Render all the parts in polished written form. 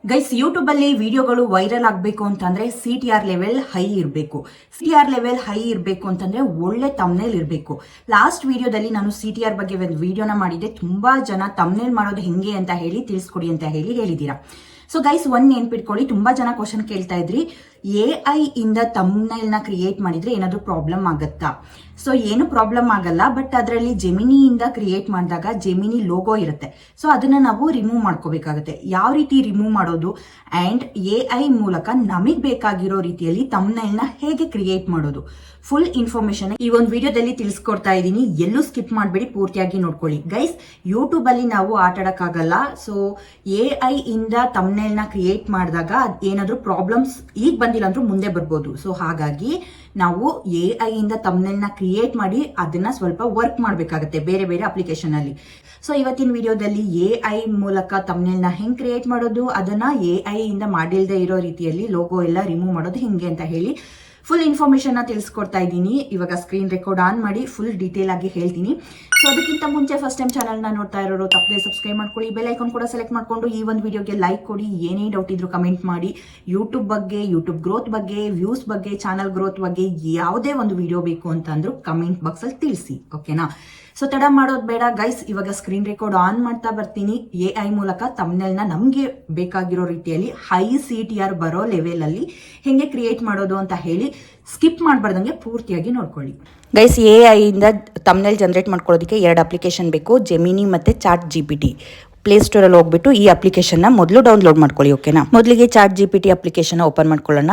Guys YouTube ಅಲ್ಲಿ ವಿಡಿಯೋಗಳು viral ಆಗಬೇಕು ಅಂತಂದ್ರೆ CTR ಲೆವೆಲ್ ಹೈ ಇರಬೇಕು. CTR ಲೆವೆಲ್ ಹೈ ಇರಬೇಕು ಅಂತಂದ್ರೆ ಒಳ್ಳೆ ತಮ್ನೇಲ್ ಇರಬೇಕು. ಲಾಸ್ಟ್ ವಿಡಿಯೋದಲ್ಲಿ ನಾನು CTR ಬಗ್ಗೆ ಒಂದು ವಿಡಿಯೋನ ಮಾಡಿದ್ದೆ. ತುಂಬಾ ಜನ ತಮ್ನೇಲ್ ಮಾಡೋದು ಹೆಂಗೆ ಅಂತ ಹೇಳಿ ತಿಳಿಸ್ಕೊಡಿ ಅಂತ ಹೇಳಿದ್ದೀರಾ. ಸೊ ಗೈಸ್ ಒಂದ್ ನೆನ್ಪಿಟ್ಕೊಳ್ಳಿ, ತುಂಬಾ ಜನ ಕ್ವಶನ್ ಕೇಳ್ತಾ ಇದ್ರಿ, AI ಇಂದ ತಮ್ನೇಲ್ ನ ಕ್ರಿಯೇಟ್ ಮಾಡಿದ್ರೆ ಏನಾದ್ರು ಪ್ರಾಬ್ಲಮ್ ಆಗತ್ತಾ? ಸೊ ಏನು ಪ್ರಾಬ್ಲಮ್ ಆಗಲ್ಲ, ಬಟ್ ಅದರಲ್ಲಿ ಜೆಮಿನಿಯಿಂದ ಕ್ರಿಯೇಟ್ ಮಾಡಿದಾಗ ಜೆಮಿನಿ ಲೋಗೋ ಇರುತ್ತೆ. ಸೊ ಅದನ್ನ ನಾವು ರಿಮೂವ್ ಮಾಡ್ಕೋಬೇಕಾಗುತ್ತೆ. ಯಾವ ರೀತಿ ರಿಮೂವ್ ಮಾಡೋದು ಅಂಡ್ AI ಮೂಲಕ ನಮಗ್ ಬೇಕಾಗಿರೋ ರೀತಿಯಲ್ಲಿ ತಮ್ನೇಲ್ ನ ಹೇಗೆ ಕ್ರಿಯೇಟ್ ಮಾಡೋದು, ಫುಲ್ ಇನ್ಫಾರ್ಮೇಶನ್ ಈ ಒಂದು ವಿಡಿಯೋದಲ್ಲಿ ತಿಳಿಸ್ಕೊಡ್ತಾ ಇದ್ದೀನಿ. ಎಲ್ಲೂ ಸ್ಕಿಪ್ ಮಾಡಬೇಡಿ, ಪೂರ್ತಿಯಾಗಿ ನೋಡ್ಕೊಳ್ಳಿ. ಗೈಸ್ ಯೂಟ್ಯೂಬ್ ಅಲ್ಲಿ ನಾವು ಆಟಾಡಕ್ಕಾಗಲ್ಲ. ಸೊ AI ಇಂದ ತಮ್ನೇಲ್ ನ ಕ್ರಿಯೇಟ್ ಮಾಡಿದಾಗ ಏನಾದ್ರೂ ಪ್ರಾಬ್ಲಮ್ಸ್ ಈಗ ಬಂದಿಲ್ಲ ಅಂದ್ರೂ ಮುಂದೆ ಬರ್ಬೋದು. ಸೊ ಹಾಗಾಗಿ ನಾವು AI ಇಂದ ತಮ್ನೇಲ್ ನ ಕ್ರಿಯೇಟ್ ಮಾಡಿ ಅದನ್ನ ಸ್ವಲ್ಪ ವರ್ಕ್ ಮಾಡಬೇಕಾಗುತ್ತೆ ಬೇರೆ ಬೇರೆ ಅಪ್ಲಿಕೇಶನ್ ಅಲ್ಲಿ. ಸೊ ಇವತ್ತಿನ ವಿಡಿಯೋದಲ್ಲಿ AI ಮೂಲಕ ತಮ್ನೇಲ್ ನ ಹೆಂಗ್ ಕ್ರಿಯೇಟ್ ಮಾಡೋದು, ಅದನ್ನ AI ಇಂದ ಮಾಡಿಲ್ದೇ ಇರೋ ರೀತಿಯಲ್ಲಿ ಲೋಗೋ ಎಲ್ಲ ರಿಮೂವ್ ಮಾಡೋದು ಹೆಂಗೆ ಅಂತ ಹೇಳಿ ಫುಲ್ ಇನ್ಫಾರ್ಮೇಶನ್ ತಿಳಿಸ್ಕೊಡ್ತಾ ಇದ್ದೀನಿ. ಇವಾಗ ಸ್ಕ್ರೀನ್ ರೆಕಾರ್ಡ್ ಆನ್ ಮಾಡಿ ಫುಲ್ ಡೀಟೇಲ್ ಆಗಿ ಹೇಳ್ತೀನಿ. ಸೊ ಅದಕ್ಕಿಂತ ಮುಂಚೆ ಫಸ್ಟ್ ಟೈಮ್ ಚಾನಲ್ ನ ನೋಡ್ತಾ ಇರೋರು ತಪ್ಪದೆ ಸಬ್ಸ್ಕ್ರೈಬ್ ಮಾಡ್ಕೊಳ್ಳಿ, ಬೆಲ್ ಐಕಾನ್ ಕೂಡ ಸೆಲೆಕ್ಟ್ ಮಾಡ್ಕೊಂಡು ಈ ಒಂದು ವಿಡಿಯೋಗೆ ಲೈಕ್ ಕೊಡಿ. ಏನೇ ಡೌಟ್ ಇದ್ರು ಕಮೆಂಟ್ ಮಾಡಿ. ಯೂಟ್ಯೂಬ್ ಬಗ್ಗೆ, ಯೂಟ್ಯೂಬ್ ಗ್ರೋತ್ ಬಗ್ಗೆ, ವ್ಯೂಸ್ ಬಗ್ಗೆ, ಚಾನಲ್ ಗ್ರೋತ್ ಬಗ್ಗೆ ಯಾವುದೇ ಒಂದು ವಿಡಿಯೋ ಬೇಕು ಅಂತಂದ್ರು ಕಮೆಂಟ್ ಬಾಕ್ಸ್ ಅಲ್ಲಿ ತಿಳಿಸಿ, ಓಕೆನಾ? ಸೊ ತಡ ಮಾಡೋದು ಬೇಡ ಗೈಸ್, ಇವಾಗ ಸ್ಕ್ರೀನ್ ರೆಕಾರ್ಡ್ ಆನ್ ಮಾಡ್ತಾ ಬರ್ತೀನಿ. AI ಮೂಲಕ ತಮ್ನೇಲ್ ನ ನಮ್ಗೆ ಬೇಕಾಗಿರೋ ರೀತಿಯಲ್ಲಿ ಹೈ CTR ಬರೋ ಲೆವೆಲ್ ಅಲ್ಲಿ ಹೆಂಗೆ ಕ್ರಿಯೇಟ್ ಮಾಡೋದು ಅಂತ ಹೇಳಿ ಸ್ಕಿಪ್ ಮಾಡಬಾರ್ದಂಗೆ ಪೂರ್ತಿಯಾಗಿ ನೋಡ್ಕೊಳ್ಳಿ. ಗೈಸ್ AI ಇಂದ ತಮ್ನೇಲ್ ಜನರೇಟ್ ಮಾಡ್ಕೊಳ್ಳೋದಕ್ಕೆ 2 ಅಪ್ಲಿಕೇಶನ್ ಬೇಕು, ಜೆಮಿನಿ ಮತ್ತೆ ChatGPT. ಪ್ಲೇಸ್ಟೋರ್ ಅಲ್ಲಿ ಹೋಗ್ಬಿಟ್ಟು ಈ ಅಪ್ಲಿಕೇಶನ್ ನ ಮೊದಲು ಡೌನ್ಲೋಡ್ ಮಾಡ್ಕೊಳ್ಳಿ, ಓಕೆನಾ? ಮೊದಲಿಗೆ ChatGPT ಅಪ್ಲಿಕೇಶನ್ ಓಪನ್ ಮಾಡ್ಕೊಳ್ಳೋಣ.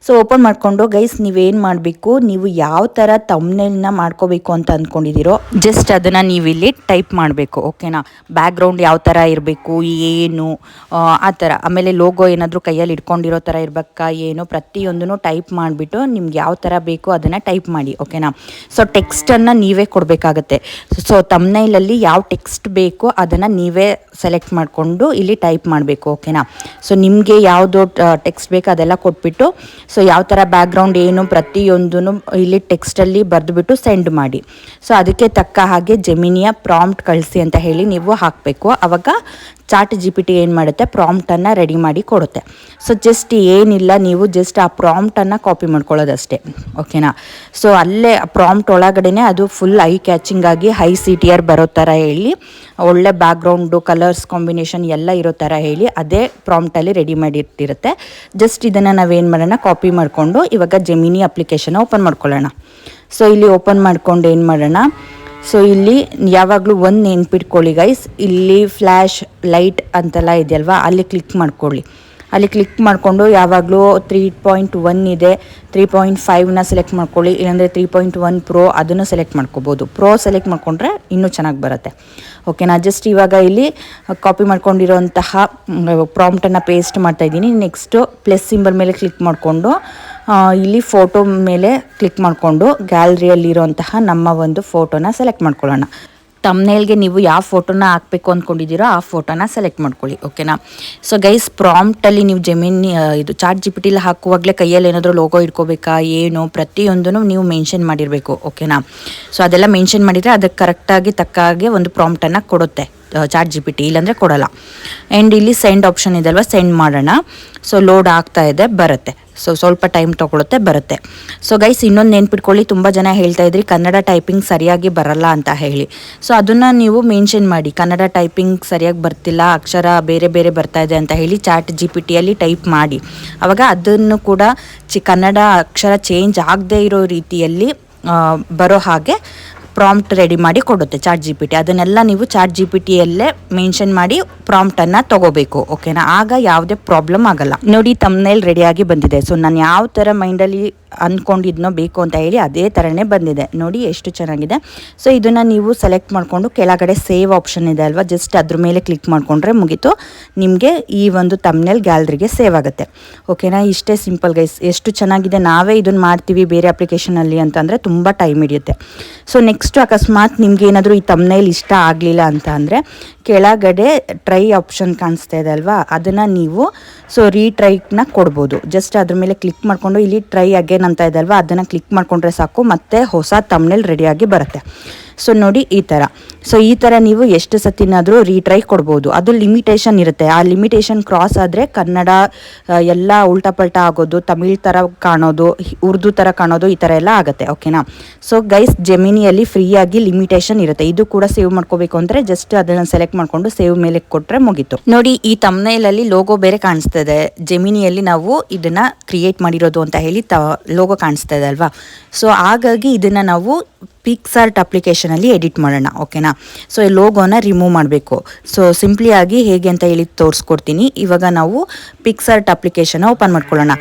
ಸೊ ಓಪನ್ ಮಾಡ್ಕೊಂಡು ಗೈಸ್ ನೀವೇನ್ ಮಾಡಬೇಕು, ನೀವು ಯಾವ ತರ ತಮ್ನೇಲ್ ನ ಮಾಡ್ಕೋಬೇಕು ಅಂತ ಅಂದ್ಕೊಂಡಿದ್ದೀರೋ ಜಸ್ಟ್ ಅದನ್ನ ನೀವು ಇಲ್ಲಿ ಟೈಪ್ ಮಾಡಬೇಕು, ಓಕೆನಾ? ಬ್ಯಾಕ್ ಗ್ರೌಂಡ್ ಯಾವ ತರ ಇರಬೇಕು, ಏನು ಆ ತರ, ಆಮೇಲೆ ಲೋಗೋ ಏನಾದರೂ ಕೈಯಲ್ಲಿ ಇಟ್ಕೊಂಡಿರೋ ತರ ಇರ್ಬೇಕಾ ಏನು, ಪ್ರತಿಯೊಂದನ್ನು ಟೈಪ್ ಮಾಡಿಬಿಟ್ಟು ನಿಮ್ಗೆ ಯಾವ ತರ ಬೇಕು ಅದನ್ನ ಟೈಪ್ ಮಾಡಿ, ಓಕೆನಾ? ಸೊ ಟೆಕ್ಸ್ಟ್ ಅನ್ನ ನೀವೇ ಕೊಡಬೇಕಾಗತ್ತೆ. ಸೊ ತಮ್ನೇಲ್ ಅಲ್ಲಿ ಯಾವ ಟೆಕ್ಸ್ಟ್ ಬೇಕೋ ಅದನ್ನ ನೀವೇ ಸೆಲೆಕ್ಟ್ ಮಾಡಿಕೊಂಡು ಇಲ್ಲಿ ಟೈಪ್ ಮಾಡಬೇಕು, ಓಕೆನಾ? ಸೊ ನಿಮಗೆ ಯಾವುದು ಟೆಕ್ಸ್ಟ್ ಬೇಕು ಅದೆಲ್ಲ ಕೊಟ್ಬಿಟ್ಟು, ಸೊ ಯಾವ ಥರ ಬ್ಯಾಕ್ಗ್ರೌಂಡ್ ಏನು ಪ್ರತಿಯೊಂದೂ ಇಲ್ಲಿ ಟೆಕ್ಸ್ಟಲ್ಲಿ ಬರೆದುಬಿಟ್ಟು ಸೆಂಡ್ ಮಾಡಿ. ಸೊ ಅದಕ್ಕೆ ತಕ್ಕ ಹಾಗೆ ಜೆಮಿನಿಯ ಪ್ರಾಂಪ್ಟ್ ಕಳಿಸಿ ಅಂತ ಹೇಳಿ ನೀವು ಹಾಕಬೇಕು. ಆವಾಗ ChatGPT ಏನು ಮಾಡುತ್ತೆ, ಪ್ರಾಂಪ್ಟನ್ನು ರೆಡಿ ಮಾಡಿ ಕೊಡುತ್ತೆ. ಸೊ ಜಸ್ಟ್ ಏನಿಲ್ಲ, ನೀವು ಜಸ್ಟ್ ಆ ಪ್ರಾಂಪ್ಟನ್ನು ಕಾಪಿ ಮಾಡ್ಕೊಳ್ಳೋದಷ್ಟೇ, ಓಕೆನಾ? ಸೊ ಅಲ್ಲೇ ಪ್ರಾಂಪ್ಟ್ ಒಳಗಡೆನೆ ಅದು ಫುಲ್ ಐ ಕ್ಯಾಚಿಂಗ್ ಆಗಿ ಹೈ CTR ಬರೋ ಥರ ಹೇಳಿ, ಒಳ್ಳೆ ಬ್ಯಾಕ್ಗ್ರೌಂಡು ಕಲರ್ಸ್ ಕಾಂಬಿನೇಷನ್ ಎಲ್ಲ ಇರೋ ಥರ ಹೇಳಿ ಅದೇ ಪ್ರಾಂಪ್ಟಲ್ಲಿ ರೆಡಿ ಮಾಡಿರ್ತಿರುತ್ತೆ. ಜಸ್ಟ್ ಇದನ್ನು ನಾವೇನು ಮಾಡೋಣ, ಕಾಪಿ ಮಾಡಿಕೊಂಡು ಇವಾಗ ಜೆಮಿನಿ ಅಪ್ಲಿಕೇಶನ್ ಓಪನ್ ಮಾಡ್ಕೊಳ್ಳೋಣ. ಸೊ ಇಲ್ಲಿ ಓಪನ್ ಮಾಡ್ಕೊಂಡು ಏನು ಮಾಡೋಣ, ಸೊ ಇಲ್ಲಿ ಯಾವಾಗಲೂ ಒಂದು ನೆನ್ಪಿಟ್ಕೊಳ್ಳಿ ಗೈಸ್, ಇಲ್ಲಿ ಫ್ಲ್ಯಾಶ್ ಲೈಟ್ ಅಂತೆಲ್ಲ ಇದೆಯಲ್ವಾ, ಅಲ್ಲಿ ಕ್ಲಿಕ್ ಮಾಡ್ಕೊಳ್ಳಿ. ಅಲ್ಲಿ ಕ್ಲಿಕ್ ಮಾಡಿಕೊಂಡು ಯಾವಾಗಲೂ 3.1 ಇದೆ, 3.5ನ ಸೆಲೆಕ್ಟ್ ಮಾಡ್ಕೊಳ್ಳಿ, ಇಲ್ಲಾಂದರೆ 3.1 Pro ಅದನ್ನು ಸೆಲೆಕ್ಟ್ ಮಾಡ್ಕೋಬೋದು. Pro ಸೆಲೆಕ್ಟ್ ಮಾಡಿಕೊಂಡ್ರೆ ಇನ್ನೂ ಚೆನ್ನಾಗಿ ಬರುತ್ತೆ, ಓಕೆನಾ? ಜಸ್ಟ್ ಇವಾಗ ಇಲ್ಲಿ ಕಾಪಿ ಮಾಡ್ಕೊಂಡಿರೋಂತಹ ಪ್ರಾಂಪ್ಟನ್ನು ಪೇಸ್ಟ್ ಮಾಡ್ತಾಯಿದ್ದೀನಿ. ನೆಕ್ಸ್ಟು ಪ್ಲಸ್ ಸಿಂಬಲ್ ಮೇಲೆ ಕ್ಲಿಕ್ ಮಾಡಿಕೊಂಡು ಇಲ್ಲಿ ಫೋಟೋ ಮೇಲೆ ಕ್ಲಿಕ್ ಮಾಡಿಕೊಂಡು ಗ್ಯಾಲರಿಯಲ್ಲಿರೋಂತಹ ನಮ್ಮ ಒಂದು ಫೋಟೋನ ಸೆಲೆಕ್ಟ್ ಮಾಡ್ಕೊಳ್ಳೋಣ. ತಮ್ನೇಲ್ಗೆ ನೀವು ಯಾವ ಫೋಟೋನ ಹಾಕಬೇಕು ಅಂದ್ಕೊಂಡಿದ್ದೀರೋ ಆ ಫೋಟೋನ ಸೆಲೆಕ್ಟ್ ಮಾಡ್ಕೊಳ್ಳಿ, ಓಕೆನಾ? ಸೊ ಗೈಸ್ ಪ್ರಾಂಪ್ಟಲ್ಲಿ ನೀವು ಜೆಮಿನಿ ಇದು ChatGPTಲಿ ಹಾಕುವಾಗಲೇ ಕೈಯಲ್ಲಿ ಏನಾದರೂ ಲೋಗೋ ಇಟ್ಕೋಬೇಕಾ ಏನು ಪ್ರತಿಯೊಂದೂ ನೀವು ಮೆನ್ಷನ್ ಮಾಡಿರಬೇಕು, ಓಕೆನಾ? ಸೊ ಅದೆಲ್ಲ ಮೆನ್ಷನ್ ಮಾಡಿದರೆ ಅದಕ್ಕೆ ಕರೆಕ್ಟಾಗಿ ತಕ್ಕ ಹಾಗೆ ಒಂದು ಪ್ರಾಂಪ್ಟನ್ನು ಕೊಡುತ್ತೆ ChatGPT, ಇಲ್ಲಾಂದರೆ ಕೊಡೋಲ್ಲ. ಆ್ಯಂಡ್ ಇಲ್ಲಿ ಸೆಂಡ್ ಆಪ್ಷನ್ ಇದೆಲ್ವ, ಸೆಂಡ್ ಮಾಡೋಣ. ಸೊ ಲೋಡ್ ಆಗ್ತಾ ಇದೆ, ಬರುತ್ತೆ. ಸೊ ಸ್ವಲ್ಪ ಟೈಮ್ ತೊಗೊಳುತ್ತೆ, ಬರುತ್ತೆ. ಸೊ ಗೈಸ್ ಇನ್ನೊಂದು ನೆನ್ಪಿಟ್ಕೊಳ್ಳಿ, ತುಂಬ ಜನ ಹೇಳ್ತಾ ಇದ್ರಿ ಕನ್ನಡ ಟೈಪಿಂಗ್ ಸರಿಯಾಗಿ ಬರಲ್ಲ ಅಂತ ಹೇಳಿ. ಸೊ ಅದನ್ನು ನೀವು ಮೆನ್ಷನ್ ಮಾಡಿ, ಕನ್ನಡ ಟೈಪಿಂಗ್ ಸರಿಯಾಗಿ ಬರ್ತಿಲ್ಲ, ಅಕ್ಷರ ಬೇರೆ ಬೇರೆ ಬರ್ತಾ ಇದೆ ಅಂತ ಹೇಳಿ ChatGPTಯಲ್ಲಿ ಟೈಪ್ ಮಾಡಿ. ಆವಾಗ ಅದನ್ನು ಕೂಡ ಕನ್ನಡ ಅಕ್ಷರ ಚೇಂಜ್ ಆಗದೇ ಇರೋ ರೀತಿಯಲ್ಲಿ ಬರೋ ಹಾಗೆ ಪ್ರಾಂಪ್ಟ್ ರೆಡಿ ಮಾಡಿ ಕೊಡುತ್ತೆ ChatGPT. ಅದನ್ನೆಲ್ಲ ನೀವು ChatGPTಯಲ್ಲೇ ಮೆನ್ಷನ್ ಮಾಡಿ ಪ್ರಾಂಪ್ಟನ್ನು ತಗೋಬೇಕು, ಓಕೆನಾ? ಆಗ ಯಾವುದೇ ಪ್ರಾಬ್ಲಮ್ ಆಗಲ್ಲ. ನೋಡಿ ತಮ್ನೇಲ್ ರೆಡಿಯಾಗಿ ಬಂದಿದೆ. ಸೊ ನಾನು ಯಾವ ಥರ ಮೈಂಡಲ್ಲಿ ಅಂದ್ಕೊಂಡಿದ್ನೋ ಬೇಕು ಅಂತ ಹೇಳಿ ಅದೇ ಥರನೇ ಬಂದಿದೆ. ನೋಡಿ ಎಷ್ಟು ಚೆನ್ನಾಗಿದೆ. ಸೊ ಇದನ್ನು ನೀವು ಸೆಲೆಕ್ಟ್ ಮಾಡಿಕೊಂಡು ಕೆಳಗಡೆ ಸೇವ್ ಆಪ್ಷನ್ ಇದೆ ಅಲ್ವಾ, ಜಸ್ಟ್ ಅದ್ರ ಮೇಲೆ ಕ್ಲಿಕ್ ಮಾಡಿಕೊಂಡ್ರೆ ಮುಗೀತು, ನಿಮಗೆ ಈ ಒಂದು ತಮ್ನೇಲ್ ಗ್ಯಾಲರಿಗೆ ಸೇವ್ ಆಗುತ್ತೆ, ಓಕೆನಾ? ಇಷ್ಟೇ ಸಿಂಪಲ್ ಗೈಸ್, ಎಷ್ಟು ಚೆನ್ನಾಗಿದೆ. ನಾವೇ ಇದನ್ನು ಮಾಡ್ತೀವಿ ಬೇರೆ ಅಪ್ಲಿಕೇಶನಲ್ಲಿ ಅಂತಂದರೆ ತುಂಬ ಟೈಮ್ ಹಿಡಿಯುತ್ತೆ. ಸೊ ನೆಕ್ಸ್ಟ್ ಅಕಸ್ಮಾತ್ ನಿಮ್ಗೆ ಏನಾದರೂ ಈ ತಮ್ನೇಲ್ ಇಷ್ಟ ಆಗಲಿಲ್ಲ ಅಂತ ಅಂದರೆ ಕೆಳಗಡೆ ಟ್ರೈ ಆಪ್ಷನ್ ಕಾಣಿಸ್ತಾ ಇದೆ ಅಲ್ವಾ, ಅದನ್ನು ನೀವು ಸೊ ರೀಟ್ರೈನ ಕೊಡ್ಬೋದು. ಜಸ್ಟ್ ಅದ್ರ ಮೇಲೆ ಕ್ಲಿಕ್ ಮಾಡಿಕೊಂಡು ಇಲ್ಲಿ ಟ್ರೈ ಅಗೇನ್ ಅಂತ ಇದೆ ಅಲ್ವಾ, ಅದನ್ನು ಕ್ಲಿಕ್ ಮಾಡಿಕೊಂಡ್ರೆ ಸಾಕು, ಮತ್ತೆ ಹೊಸ ತಮ್ನೇಲ್ ರೆಡಿಯಾಗಿ ಬರುತ್ತೆ. ಸೊ ನೋಡಿ ಈ ಥರ ಸೊ ಈ ಥರ ನೀವು ಎಷ್ಟು ಸತಿನಾದರೂ ರೀಟ್ರೈ ಕೊಡ್ಬೋದು. ಅದು ಲಿಮಿಟೇಷನ್ ಇರುತ್ತೆ. ಆ ಲಿಮಿಟೇಷನ್ ಕ್ರಾಸ್ ಆದರೆ ಕನ್ನಡ ಎಲ್ಲ ಉಲ್ಟಾ ಪಲ್ಟಾ ಆಗೋದು, ತಮಿಳ್ ಥರ ಕಾಣೋದು, ಉರ್ದು ಥರ ಕಾಣೋದು, ಈ ಥರ ಎಲ್ಲ ಆಗುತ್ತೆ. ಓಕೆನಾ. ಸೊ ಗೈಸ್, ಜೆಮಿನಿಯಲ್ಲಿ ಫ್ರೀಯಾಗಿ ಲಿಮಿಟೇಷನ್ ಇರುತ್ತೆ. ಇದು ಕೂಡ ಸೇವ್ ಮಾಡ್ಕೋಬೇಕು ಅಂದರೆ ಜಸ್ಟ್ ಅದನ್ನು ಸೆಲೆಕ್ಟ್ ಮಾಡಿಕೊಂಡು ಸೇವ್ ಮೇಲೆ ಕೊಟ್ಟರೆ ಮುಗೀತು. ನೋಡಿ, ಈ ತಮ್ನೇಲಲ್ಲಿ ಲೋಗೋ ಬೇರೆ ಕಾಣಿಸ್ತದೆ. ಜೆಮಿನಿಯಲ್ಲಿ ನಾವು ಇದನ್ನು ಕ್ರಿಯೇಟ್ ಮಾಡಿರೋದು ಅಂತ ಹೇಳಿ ಲೋಗೋ ಕಾಣಿಸ್ತದೆ ಅಲ್ವಾ. ಸೊ ಹಾಗಾಗಿ ಇದನ್ನು ನಾವು ಪಿಕ್ಸಾರ್ಟ್ ಅಪ್ಲಿಕೇಶನಲ್ಲಿ ಎಡಿಟ್ ಮಾಡೋಣ. ಓಕೆನಾ. ಸೊ ಈ ಲೋಗೋನ ರಿಮೂವ್ ಮಾಡಬೇಕು. ಸೊ ಸಿಂಪ್ಲಿ ಆಗಿ ಹೇಗೆ ಅಂತ ಹೇಳಿ ತೋರಿಸ್ಕೊಡ್ತೀನಿ. ಇವಾಗ ನಾವು ಪಿಕ್ಸಾರ್ಟ್ ಅಪ್ಲಿಕೇಶನ್ ಓಪನ್ ಮಾಡ್ಕೊಳ್ಳೋಣ.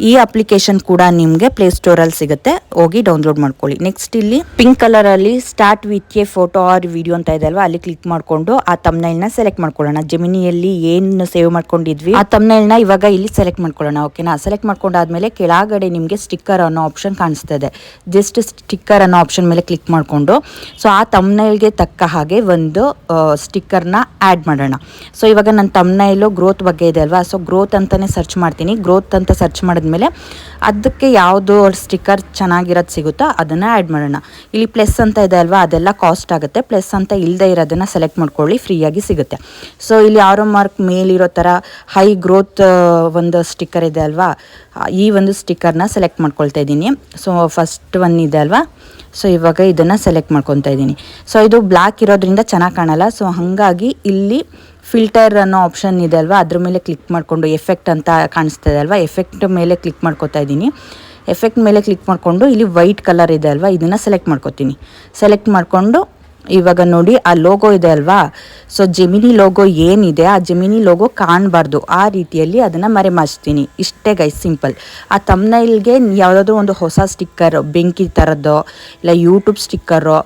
ಈ ಅಪ್ಲಿಕೇಶನ್ ಕೂಡ ನಿಮಗೆ ಪ್ಲೇಸ್ಟೋರಲ್ಲಿ ಸಿಗುತ್ತೆ, ಹೋಗಿ ಡೌನ್ಲೋಡ್ ಮಾಡ್ಕೊಳ್ಳಿ. ನೆಕ್ಸ್ಟ್ ಇಲ್ಲಿ ಪಿಂಕ್ ಕಲರಲ್ಲಿ start with a photo or video ಅಂತ ಇದೆ ಅಲ್ವಾ, ಅಲ್ಲಿ ಕ್ಲಿಕ್ ಮಾಡಿಕೊಂಡು ಆ ತಮ್ನೈಲ್ನ ಸೆಲೆಕ್ಟ್ ಮಾಡ್ಕೊಳ್ಳೋಣ. ಜೆಮಿನಿಯಲ್ಲಿ ಏನು ಸೇವ್ ಮಾಡ್ಕೊಂಡಿದ್ವಿ ಆ ತಮ್ನೈಲ್ನ ಇವಾಗ ಇಲ್ಲಿ ಸೆಲೆಕ್ಟ್ ಮಾಡ್ಕೊಳ್ಳೋಣ. ಓಕೆನಾ. ಸೆಲೆಕ್ಟ್ ಮಾಡ್ಕೊಂಡಾದ್ಮೇಲೆ ಕೆಳಗಡೆ ನಿಮಗೆ ಸ್ಟಿಕ್ಕರ್ ಅನ್ನೋ ಆಪ್ಷನ್ ಕಾಣಿಸ್ತದೆ. ಜಸ್ಟ್ ಸ್ಟಿಕ್ಕರ್ ಅನ್ನೋ ಆಪ್ಷನ್ ಮೇಲೆ ಕ್ಲಿಕ್ ಮಾಡಿಕೊಂಡು ಸೊ ಆ ತಮ್ನೈಲ್ಗೆ ತಕ್ಕ ಹಾಗೆ ಒಂದು ಸ್ಟಿಕ್ಕರ್ನ ಆ್ಯಡ್ ಮಾಡೋಣ. ಸೊ ಇವಾಗ ನನ್ನ ತಮ್ನೈಲು ಗ್ರೋತ್ ಬಗ್ಗೆ ಇದೆ ಅಲ್ವಾ, ಸೊ ಗ್ರೋತ್ ಅಂತಲೇ ಸರ್ಚ್ ಮಾಡ್ತೀನಿ. ಗ್ರೋತ್ ಅಂತ ಸರ್ಚ್ ಮಾಡಿದ್ಮೇಲೆ ಅದಕ್ಕೆ ಯಾವುದು ಸ್ಟಿಕ್ಕರ್ ಚೆನ್ನಾಗಿರೋದು ಸಿಗುತ್ತೋ ಅದನ್ನು ಆ್ಯಡ್ ಮಾಡೋಣ. ಇಲ್ಲಿ ಪ್ಲಸ್ ಅಂತ ಇದೆ ಅಲ್ವಾ, ಅದೆಲ್ಲ ಕಾಸ್ಟ್ ಆಗುತ್ತೆ. ಪ್ಲಸ್ ಅಂತ ಇಲ್ಲದೆ ಇರೋದನ್ನು ಸೆಲೆಕ್ಟ್ ಮಾಡ್ಕೊಳ್ಳಿ, ಫ್ರೀಯಾಗಿ ಸಿಗುತ್ತೆ. ಸೊ ಇಲ್ಲಿ ಆರೋ ಮಾರ್ಕ್ ಮೇಲಿರೋ ಥರ ಹೈ ಗ್ರೋತ್ ಒಂದು ಸ್ಟಿಕ್ಕರ್ ಇದೆ ಅಲ್ವಾ, ಈ ಒಂದು ಸ್ಟಿಕ್ಕರ್ನ ಸೆಲೆಕ್ಟ್ ಮಾಡ್ಕೊಳ್ತಾ ಇದ್ದೀನಿ. ಸೊ ಫಸ್ಟ್ ಒನ್ ಇದೆ ಅಲ್ವಾ, ಸೊ ಇವಾಗ ಇದನ್ನು ಸೆಲೆಕ್ಟ್ ಮಾಡ್ಕೊತಾ ಇದ್ದೀನಿ. ಸೊ ಇದು ಬ್ಲ್ಯಾಕ್ ಇರೋದ್ರಿಂದ ಚೆನ್ನಾಗಿ ಕಾಣಲ್ಲ. ಸೊ ಹಾಗಾಗಿ ಇಲ್ಲಿ ಫಿಲ್ಟರ್ ಅನ್ನೋ ಆಪ್ಷನ್ ಇದೆ ಅಲ್ವಾ, ಅದ್ರ ಮೇಲೆ ಕ್ಲಿಕ್ ಮಾಡಿಕೊಂಡು ಎಫೆಕ್ಟ್ ಅಂತ ಕಾಣಿಸ್ತದೆ ಅಲ್ವಾ, ಎಫೆಕ್ಟ್ ಮೇಲೆ ಕ್ಲಿಕ್ ಮಾಡ್ಕೊತಾ ಇದ್ದೀನಿ. ಎಫೆಕ್ಟ್ ಮೇಲೆ ಕ್ಲಿಕ್ ಮಾಡಿಕೊಂಡು ಇಲ್ಲಿ ವೈಟ್ ಕಲರ್ ಇದೆ ಅಲ್ವಾ, ಇದನ್ನು ಸೆಲೆಕ್ಟ್ ಮಾಡ್ಕೊತೀನಿ. ಸೆಲೆಕ್ಟ್ ಮಾಡಿಕೊಂಡು ಇವಾಗ ನೋಡಿ ಆ ಲೋಗೋ ಇದೆ ಅಲ್ವಾ, ಸೊ ಜೆಮಿನಿ ಲೋಗೋ ಏನಿದೆ ಆ ಜೆಮಿನಿ ಲೋಗೋ ಕಾಣಬಾರ್ದು, ಆ ರೀತಿಯಲ್ಲಿ ಅದನ್ನು ಮರೆಮಾಚ್ತೀನಿ. ಇಷ್ಟೇ ಗೈಸ್, ಸಿಂಪಲ್. ಆ ತಮ್ನೈಲ್ಗೆ ಯಾವುದಾದ್ರೂ ಒಂದು ಹೊಸ ಸ್ಟಿಕ್ಕರ್, ಬೆಂಕಿ ಥರದ್ದು ಇಲ್ಲ ಯೂಟ್ಯೂಬ್ ಸ್ಟಿಕ್ಕರು,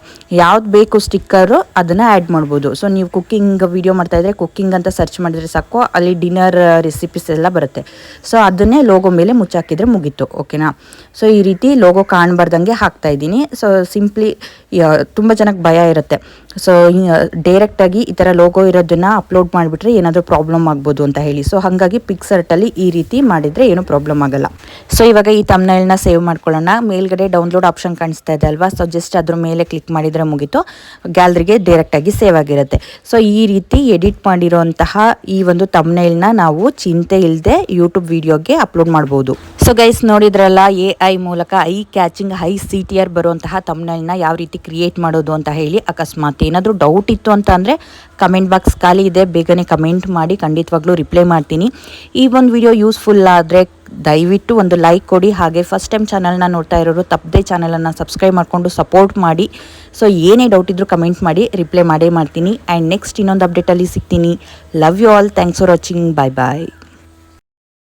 ಯಾವ್ದು ಬೇಕು ಸ್ಟಿಕ್ಕರು ಅದನ್ನು ಆ್ಯಡ್ ಮಾಡ್ಬೋದು. ಸೊ ನೀವು ಕುಕ್ಕಿಂಗ್ ವಿಡಿಯೋ ಮಾಡ್ತಾಯಿದ್ರೆ ಕುಕ್ಕಿಂಗ್ ಅಂತ ಸರ್ಚ್ ಮಾಡಿದ್ರೆ ಸಾಕು, ಅಲ್ಲಿ ಡಿನ್ನರ್ ರೆಸಿಪೀಸ್ ಎಲ್ಲ ಬರುತ್ತೆ. ಸೊ ಅದನ್ನೇ ಲೋಗೋ ಮೇಲೆ ಮುಚ್ಚಾಕಿದ್ರೆ ಮುಗೀತು. ಓಕೆನಾ. ಸೊ ಈ ರೀತಿ ಲೋಗೋ ಕಾಣಬಾರ್ದಂಗೆ ಹಾಕ್ತಾಯಿದ್ದೀನಿ. ಸೊ ಸಿಂಪ್ಲಿ ತುಂಬ ಜನಕ್ಕೆ ಭಯ ಇರುತ್ತೆ. ಸೊ ಡೈರೆಕ್ಟಾಗಿ ಈ ಥರ ಲೋಗೋ ಇರೋದನ್ನ ಅಪ್ಲೋಡ್ ಮಾಡಿಬಿಟ್ರೆ ಏನಾದರೂ ಪ್ರಾಬ್ಲಮ್ ಆಗ್ಬೋದು ಅಂತ ಹೇಳಿ. ಸೊ ಹಾಗಾಗಿ ಪಿಕ್ಸಾರ್ಟಲ್ಲಿ ಈ ರೀತಿ ಮಾಡಿದರೆ ಏನೂ ಪ್ರಾಬ್ಲಮ್ ಆಗಲ್ಲ. ಸೊ ಇವಾಗ ಈ ತಮ್ನೈಲ್ನ ಸೇವ್ ಮಾಡ್ಕೊಳ್ಳೋಣ. ಮೇಲ್ಗಡೆ ಡೌನ್ಲೋಡ್ ಆಪ್ಷನ್ ಕಾಣಿಸ್ತಾ ಇದೆ ಅಲ್ವಾ, ಸೊ ಜಸ್ಟ್ ಅದ್ರ ಮೇಲೆ ಕ್ಲಿಕ್ ಮಾಡಿದರೆ ಮುಗೀತು, ಗ್ಯಾಲರಿಗೆ ಡೈರೆಕ್ಟಾಗಿ ಸೇವ್ ಆಗಿರುತ್ತೆ. ಸೊ ಈ ರೀತಿ ಎಡಿಟ್ ಮಾಡಿರೋಂತಹ ಈ ಒಂದು ತಮ್ನೈಲ್ನ ನಾವು ಚಿಂತೆ ಇಲ್ಲದೆ ಯೂಟ್ಯೂಬ್ ವಿಡಿಯೋಗೆ ಅಪ್ಲೋಡ್ ಮಾಡ್ಬೋದು. ಸೊ ಗೈಸ್, ನೋಡಿದ್ರಲ್ಲ AI ಮೂಲಕ ಐ ಕ್ಯಾಚಿಂಗ್ ಹೈ CTR ಬರುವಂತಹ ತಮ್ನೈಲ್ನ ಯಾವ ರೀತಿ ಕ್ರಿಯೇಟ್ ಮಾಡೋದು ಅಂತ ಹೇಳಿ. ಅಕಸ್ಮಾತ್ ಏನಾದರೂ ಡೌಟ್ ಇತ್ತು ಅಂತ ಅಂದರೆ ಕಮೆಂಟ್ ಬಾಕ್ಸ್ ಖಾಲಿ ಇದೆ, ಬೇಗನೆ ಕಮೆಂಟ್ ಮಾಡಿ, ಖಂಡಿತವಾಗ್ಲೂ ರಿಪ್ಲೈ ಮಾಡ್ತೀನಿ. ಈ ಒಂದು ವಿಡಿಯೋ ಯೂಸ್ಫುಲ್ ಆದರೆ ದಯವಿಟ್ಟು ಒಂದು ಲೈಕ್ ಕೊಡಿ. ಹಾಗೆ ಫಸ್ಟ್ ಟೈಮ್ ಚಾನಲ್ನ ನೋಡ್ತಾ ಇರೋರು ತಪ್ಪದೆ ಚಾನಲನ್ನು ಸಬ್ಸ್ಕ್ರೈಬ್ ಮಾಡಿಕೊಂಡು ಸಪೋರ್ಟ್ ಮಾಡಿ. ಸೊ ಏನೇ ಡೌಟ್ ಇದ್ದರೂ ಕಮೆಂಟ್ ಮಾಡಿ, ರಿಪ್ಲೈ ಮಾಡೇ ಮಾಡ್ತೀನಿ. ಆ್ಯಂಡ್ ನೆಕ್ಸ್ಟ್ ಇನ್ನೊಂದು ಅಪ್ಡೇಟಲ್ಲಿ ಸಿಗ್ತೀನಿ. Love you all. Thanks for watching. Bye bye.